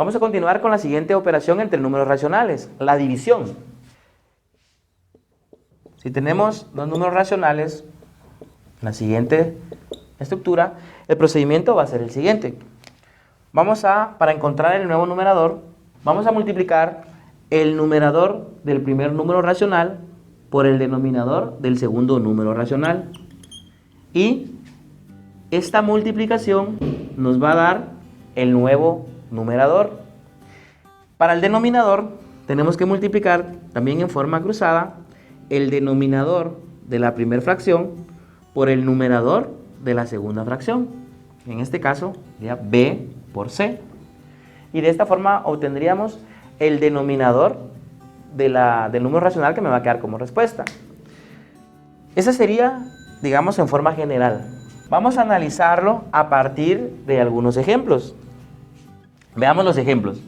Vamos a continuar con la siguiente operación entre números racionales, la división. Si tenemos dos números racionales, la siguiente estructura, el procedimiento va a ser el siguiente. Para encontrar el nuevo numerador, vamos a multiplicar el numerador del primer número racional por el denominador del segundo número racional. Y esta multiplicación nos va a dar el nuevo numerador. Para el denominador tenemos que multiplicar también en forma cruzada el denominador de la primera fracción por el numerador de la segunda fracción. En este caso sería b por c. Y de esta forma obtendríamos el denominador del número racional que me va a quedar como respuesta. Esa sería, digamos, en forma general. Vamos a analizarlo a partir de algunos ejemplos. Veamos los ejemplos.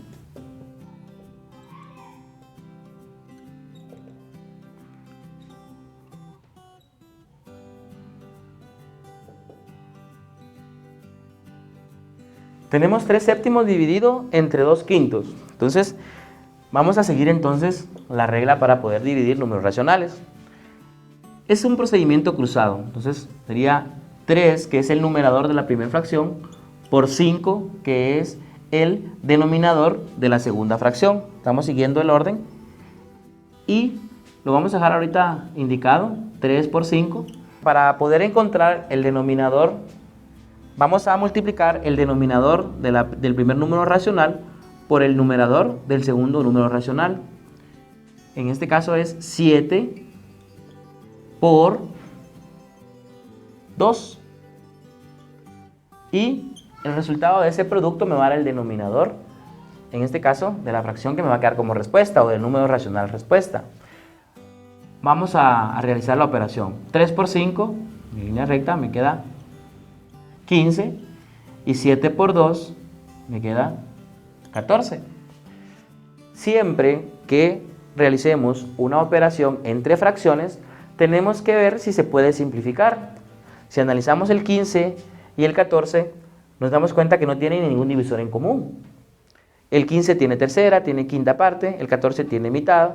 Tenemos 3 séptimos dividido entre 2 quintos. Entonces, vamos a seguir entonces la regla para poder dividir números racionales. Es un procedimiento cruzado. Entonces, sería 3, que es el numerador de la primera fracción, por 5, que es el denominador de la segunda fracción. Estamos siguiendo el orden. Y lo vamos a dejar ahorita indicado, 3 por 5. Para poder encontrar el denominador, vamos a multiplicar el denominador del primer número racional por el numerador del segundo número racional. En este caso es 7 por 2. Y el resultado de ese producto me va a dar el denominador, en este caso, de la fracción que me va a quedar como respuesta o del número racional respuesta. Vamos a realizar la operación. 3 por 5, en línea recta, me queda 15, y 7 por 2 me queda 14. Siempre que realicemos una operación entre fracciones, tenemos que ver si se puede simplificar. Si analizamos el 15 y el 14, nos damos cuenta que no tienen ningún divisor en común. El 15 tiene tercera, tiene quinta parte, el 14 tiene mitad,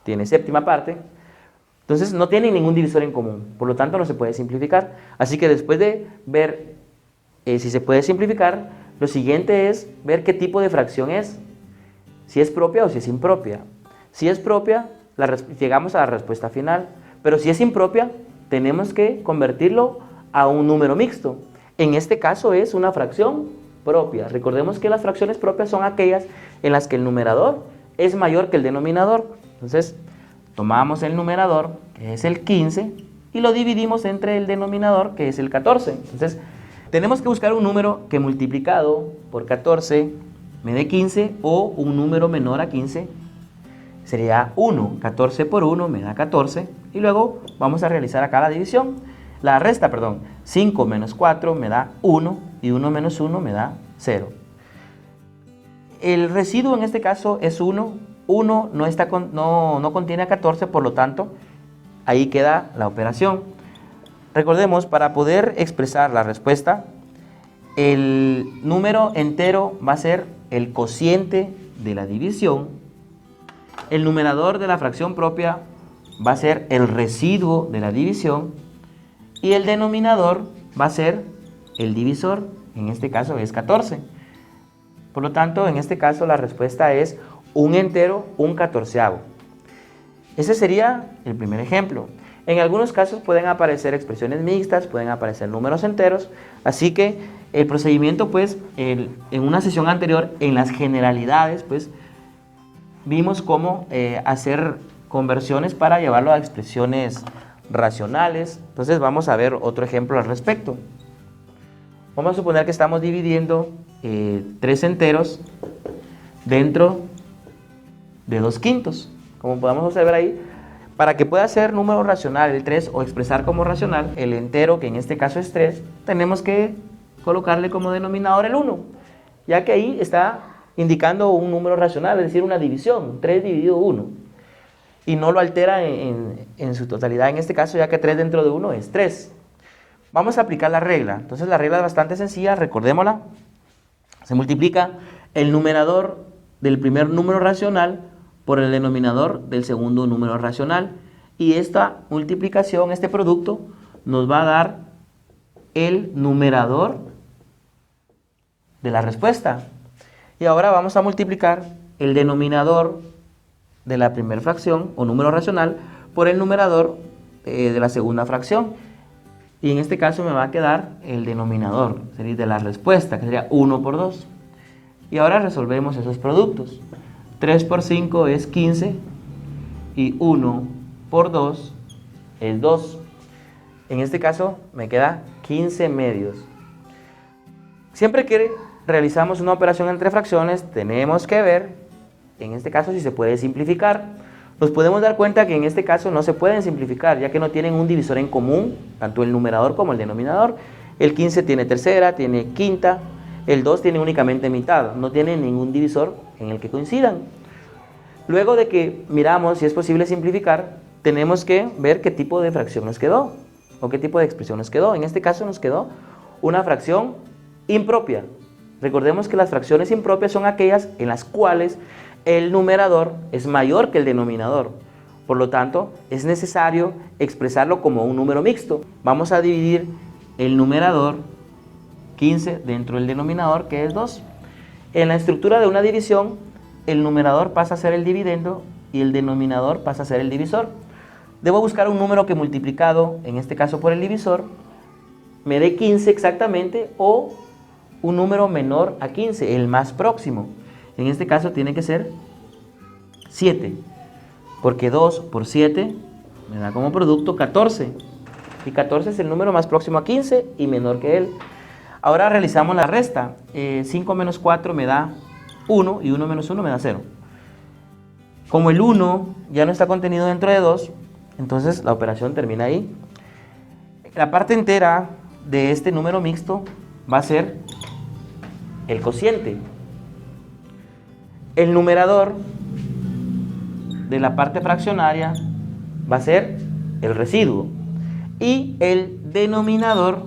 tiene séptima parte. Entonces no tienen ningún divisor en común, por lo tanto no se puede simplificar. Así que después de ver si se puede simplificar, lo siguiente es ver qué tipo de fracción es, si es propia o si es impropia. Si es propia, llegamos a la respuesta final, pero si es impropia, tenemos que convertirlo a un número mixto. En este caso es una fracción propia. Recordemos que las fracciones propias son aquellas en las que el numerador es mayor que el denominador. Entonces, tomamos el numerador, que es el 15, y lo dividimos entre el denominador, que es el 14. Entonces, tenemos que buscar un número que multiplicado por 14 me dé 15 o un número menor a 15 sería 1. 14 por 1 me da 14 y luego vamos a realizar acá la resta. 5 menos 4 me da 1 y 1 menos 1 me da 0. El residuo en este caso es 1. 1 no contiene a 14, por lo tanto ahí queda la operación. Recordemos, para poder expresar la respuesta, el número entero va a ser el cociente de la división, el numerador de la fracción propia va a ser el residuo de la división y el denominador va a ser el divisor, en este caso es 14. Por lo tanto, en este caso la respuesta es un entero, un catorceavo. Ese sería el primer ejemplo. En algunos casos pueden aparecer expresiones mixtas, pueden aparecer números enteros, así que el procedimiento, pues, en una sesión anterior, en las generalidades, pues, vimos cómo hacer conversiones para llevarlo a expresiones racionales. Entonces vamos a ver otro ejemplo al respecto. Vamos a suponer que estamos dividiendo 3 enteros dentro de 2 quintos. Como podemos observar ahí, para que pueda ser número racional el 3 o expresar como racional el entero, que en este caso es 3, tenemos que colocarle como denominador el 1, ya que ahí está indicando un número racional, es decir, una división, 3 dividido 1. Y no lo altera en su totalidad en este caso, ya que 3 dentro de 1 es 3. Vamos a aplicar la regla. Entonces la regla es bastante sencilla, recordémosla. Se multiplica el numerador del primer número racional por el denominador del segundo número racional. Y esta multiplicación, este producto, nos va a dar el numerador de la respuesta. Y ahora vamos a multiplicar el denominador de la primera fracción o número racional por el numerador de la segunda fracción. Y en este caso me va a quedar el denominador, sería de la respuesta, que sería 1 por 2. Y ahora resolvemos esos productos. 3 por 5 es 15 y 1 por 2 es 2. En este caso me queda 15 medios. Siempre que realizamos una operación entre fracciones, tenemos que ver, en este caso, si se puede simplificar. Nos podemos dar cuenta que en este caso no se pueden simplificar, ya que no tienen un divisor en común, tanto el numerador como el denominador. El 15 tiene tercera, tiene quinta, el 2 tiene únicamente mitad, no tiene ningún divisor en el que coincidan. Luego de que miramos si es posible simplificar, tenemos que ver qué tipo de fracción nos quedó, o qué tipo de expresión nos quedó. En este caso nos quedó una fracción impropia. Recordemos que las fracciones impropias son aquellas en las cuales el numerador es mayor que el denominador. Por lo tanto, es necesario expresarlo como un número mixto. Vamos a dividir el numerador 15 dentro del denominador, que es 2. En la estructura de una división, el numerador pasa a ser el dividendo y el denominador pasa a ser el divisor. Debo buscar un número que multiplicado, en este caso por el divisor, me dé 15 exactamente, o un número menor a 15, el más próximo. En este caso tiene que ser 7, porque 2 por 7 me da como producto 14. Y 14 es el número más próximo a 15 y menor que él. Ahora realizamos la resta. 5 menos 4 me da 1 y 1 menos 1 me da 0. Como el 1 ya no está contenido dentro de 2, entonces la operación termina ahí. La parte entera de este número mixto va a ser el cociente. El numerador de la parte fraccionaria va a ser el residuo. Y el denominador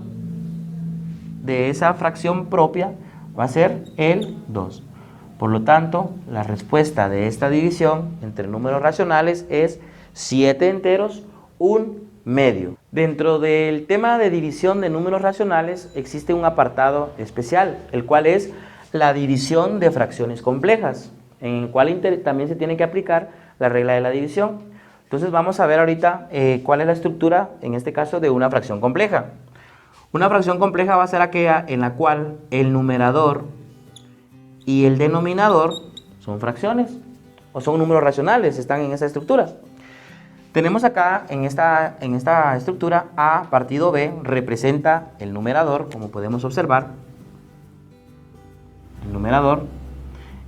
de esa fracción propia va a ser el 2. Por lo tanto, la respuesta de esta división entre números racionales es 7 enteros, 1 medio. Dentro del tema de división de números racionales existe un apartado especial, el cual es la división de fracciones complejas, en el cual también se tiene que aplicar la regla de la división. Entonces vamos a ver ahorita cuál es la estructura, en este caso, de una fracción compleja. Una fracción compleja va a ser aquella en la cual el numerador y el denominador son fracciones o son números racionales, están en esa estructura. Tenemos acá en esta estructura A partido B representa el numerador, como podemos observar. El numerador.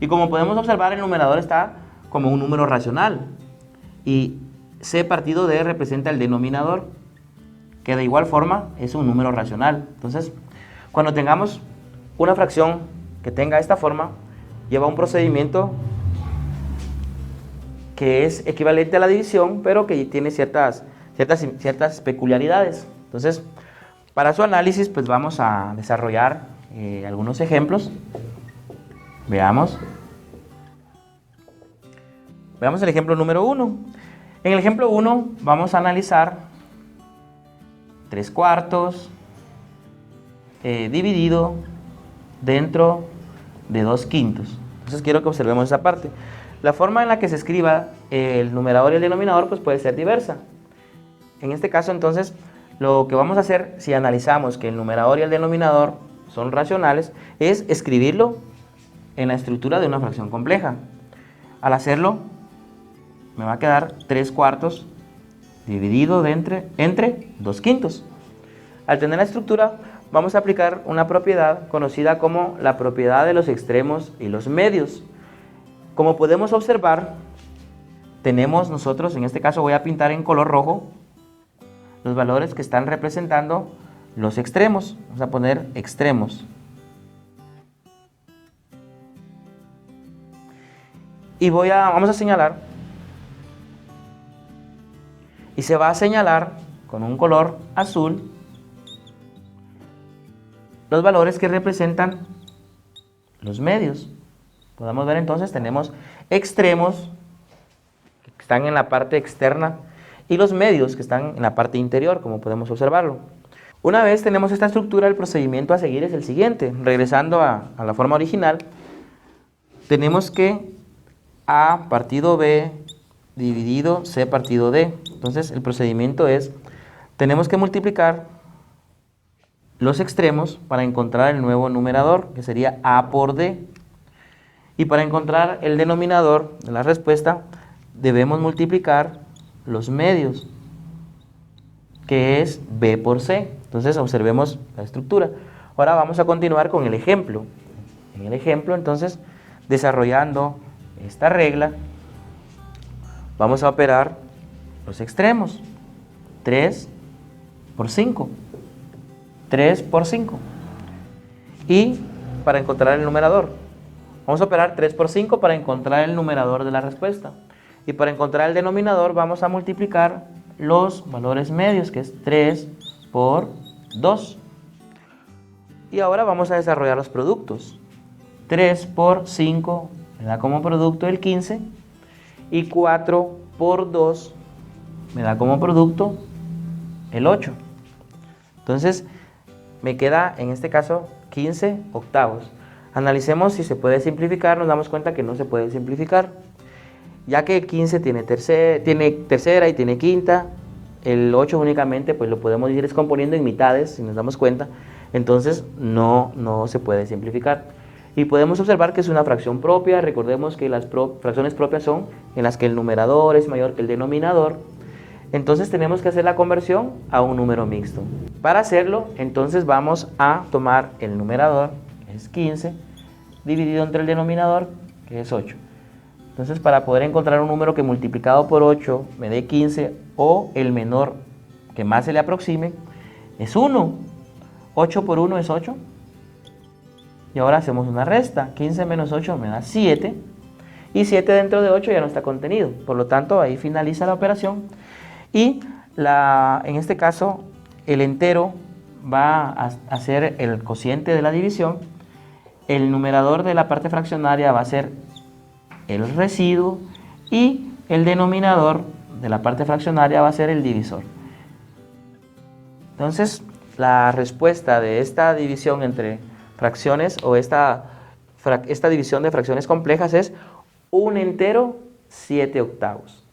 Y como podemos observar, el numerador está como un número racional. Y C partido D representa el denominador, que de igual forma es un número racional. Entonces, cuando tengamos una fracción que tenga esta forma, lleva un procedimiento que es equivalente a la división, pero que tiene ciertas peculiaridades. Entonces, para su análisis, pues vamos a desarrollar algunos ejemplos. Veamos el ejemplo número 1. En el ejemplo 1 vamos a analizar 3/4 dividido dentro de 2/5. Entonces quiero que observemos esa parte. La forma en la que se escriba el numerador y el denominador pues puede ser diversa. En este caso, entonces, lo que vamos a hacer, si analizamos que el numerador y el denominador son racionales, es escribirlo en la estructura de una fracción compleja. Al hacerlo, me va a quedar 3/4 dividido entre 2/5. Al tener la estructura, vamos a aplicar una propiedad conocida como la propiedad de los extremos y los medios. Como podemos observar, tenemos nosotros, en este caso voy a pintar en color rojo, los valores que están representando los extremos. Vamos a poner extremos. Y vamos a señalar, y se va a señalar con un color azul los valores que representan los medios. Podemos ver entonces, tenemos extremos que están en la parte externa y los medios que están en la parte interior, como podemos observarlo. Una vez tenemos esta estructura, el procedimiento a seguir es el siguiente. Regresando a la forma original, tenemos que A partido B dividido C partido D. Entonces el procedimiento es, tenemos que multiplicar los extremos para encontrar el nuevo numerador, que sería A por D. Y para encontrar el denominador de la respuesta, debemos multiplicar los medios, que es B por C. Entonces observemos la estructura. Ahora vamos a continuar con el ejemplo. En el ejemplo, entonces, desarrollando esta regla, vamos a operar los extremos. 3 por 5. 3 por 5. Y para encontrar el numerador, vamos a operar 3 por 5 para encontrar el numerador de la respuesta. Y para encontrar el denominador vamos a multiplicar los valores medios, que es 3 por 2. Y ahora vamos a desarrollar los productos. 3 por 5 me da como producto el 15. Y 4 por 2 me da como producto el 8. Entonces me queda en este caso 15 octavos. Analicemos si se puede simplificar. Nos damos cuenta que no se puede simplificar, ya que el 15 tiene tercera y tiene quinta. El 8 únicamente pues lo podemos ir descomponiendo en mitades, si nos damos cuenta. Entonces no se puede simplificar. Y podemos observar que es una fracción propia. Recordemos que las fracciones propias son en las que el numerador es mayor que el denominador. Entonces tenemos que hacer la conversión a un número mixto. Para hacerlo, entonces vamos a tomar el numerador, que es 15, dividido entre el denominador, que es 8. Entonces, para poder encontrar un número que multiplicado por 8 me dé 15 o el menor que más se le aproxime, es 1. 8 por 1 es 8. Y ahora hacemos una resta. 15 menos 8 me da 7. Y 7 dentro de 8 ya no está contenido. Por lo tanto, ahí finaliza la operación. Y en este caso, el entero va a ser el cociente de la división. El numerador de la parte fraccionaria va a ser el residuo y el denominador de la parte fraccionaria va a ser el divisor. Entonces, la respuesta de esta división entre fracciones o esta división de fracciones complejas es un entero 7 octavos.